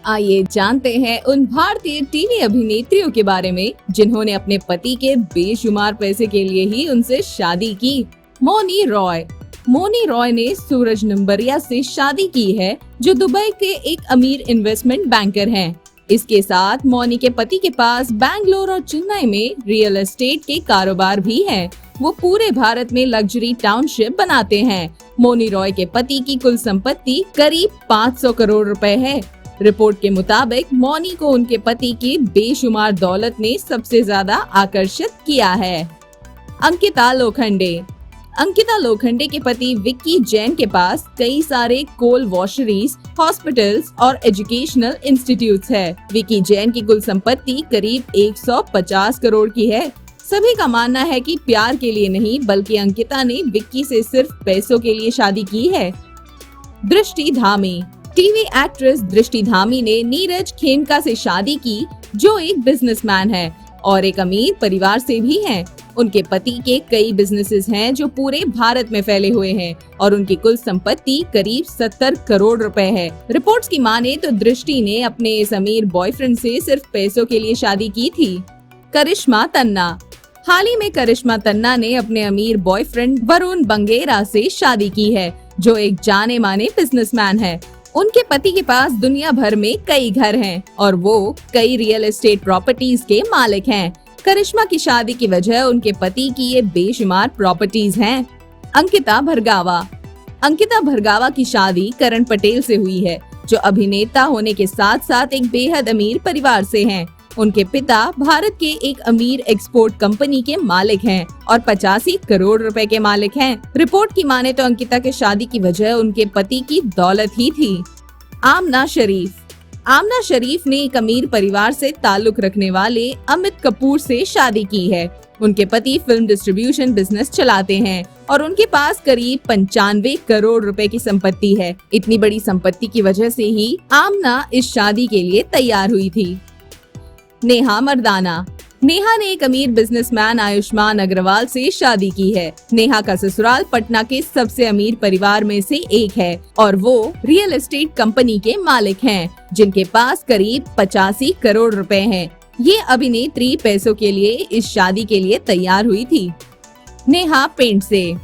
आइए जानते हैं उन भारतीय टीवी अभिनेत्रियों के बारे में जिन्होंने अपने पति के बेशुमार पैसे के लिए ही उनसे शादी की। मौनी रॉय। मौनी रॉय ने सूरज नंबरिया से शादी की है, जो दुबई के एक अमीर इन्वेस्टमेंट बैंकर हैं। इसके साथ मौनी के पति के पास बैंगलोर और चेन्नई में रियल एस्टेट के कारोबार भी है। वो पूरे भारत में लग्जरी टाउनशिप बनाते हैं। मौनी रॉय के पति की कुल संपत्ति करीब 500 करोड़ रुपए है। रिपोर्ट के मुताबिक मौनी को उनके पति की बेशुमार दौलत ने सबसे ज्यादा आकर्षित किया है। अंकिता लोखंडे। अंकिता लोखंडे के पति विक्की जैन के पास कई सारे कोल वॉशरीज, हॉस्पिटल्स और एजुकेशनल इंस्टीट्यूट्स है। विक्की जैन की कुल संपत्ति करीब 150 करोड़ की है। सभी का मानना है कि प्यार के लिए नहीं, बल्कि अंकिता ने विक्की से सिर्फ पैसों के लिए शादी की है। दृष्टि धामी। टीवी एक्ट्रेस दृष्टि धामी ने नीरज खेमका से शादी की, जो एक बिजनेसमैन है और एक अमीर परिवार से भी हैं। उनके पति के कई बिजनेसेस हैं जो पूरे भारत में फैले हुए हैं और उनकी कुल संपत्ति करीब 70 करोड़ रुपए है। रिपोर्ट्स की माने तो दृष्टि ने अपने इस अमीर बॉयफ्रेंड से सिर्फ पैसों के लिए शादी की थी। करिश्मा तन्ना। हाल ही में करिश्मा तन्ना ने अपने अमीर बॉयफ्रेंड वरुण बंगेरा से शादी की है, जो एक जाने माने बिजनेसमैन है। उनके पति के पास दुनिया भर में कई घर हैं और वो कई रियल एस्टेट प्रॉपर्टीज के मालिक हैं। करिश्मा की शादी की वजह उनके पति की ये बेशुमार प्रॉपर्टीज हैं। अंकिता भरगावा। अंकिता भरगावा की शादी करण पटेल से हुई है, जो अभिनेता होने के साथ साथ एक बेहद अमीर परिवार से हैं। उनके पिता भारत के एक अमीर एक्सपोर्ट कंपनी के मालिक हैं और 85 करोड़ रुपए के मालिक हैं। रिपोर्ट की माने तो अंकिता के शादी की वजह उनके पति की दौलत ही थी। आमना शरीफ। आमना शरीफ ने एक अमीर परिवार से ताल्लुक रखने वाले अमित कपूर से शादी की है। उनके पति फिल्म डिस्ट्रीब्यूशन बिजनेस चलाते हैं और उनके पास करीब 95 करोड़ रुपए की संपत्ति है। इतनी बड़ी संपत्ति की वजह से ही आमना इस शादी के लिए तैयार हुई थी। नेहा मर्दाना। नेहा ने एक अमीर बिजनेसमैन आयुष्मान अग्रवाल से शादी की है। नेहा का ससुराल पटना के सबसे अमीर परिवार में से एक है और वो रियल एस्टेट कंपनी के मालिक हैं, जिनके पास करीब 85 करोड़ रुपए हैं। ये अभिनेत्री पैसों के लिए इस शादी के लिए तैयार हुई थी। नेहा पेंडसे।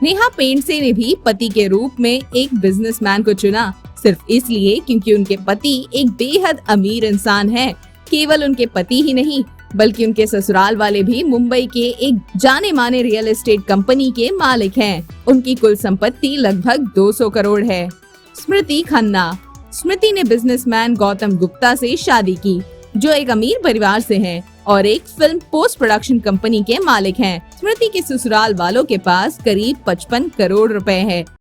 नेहा पेंडसे ने भी पति के रूप में एक बिजनेसमैन को चुना, सिर्फ इसलिए क्योंकि उनके पति एक बेहद अमीर इंसान है। केवल उनके पति ही नहीं, बल्कि उनके ससुराल वाले भी मुंबई के एक जाने माने रियल एस्टेट कंपनी के मालिक हैं। उनकी कुल संपत्ति लगभग 200 करोड़ है। स्मृति खन्ना। स्मृति ने बिजनेसमैन गौतम गुप्ता से शादी की, जो एक अमीर परिवार से हैं और एक फिल्म पोस्ट प्रोडक्शन कंपनी के मालिक हैं। स्मृति के ससुराल वालों के पास करीब 55 करोड़ रुपए है।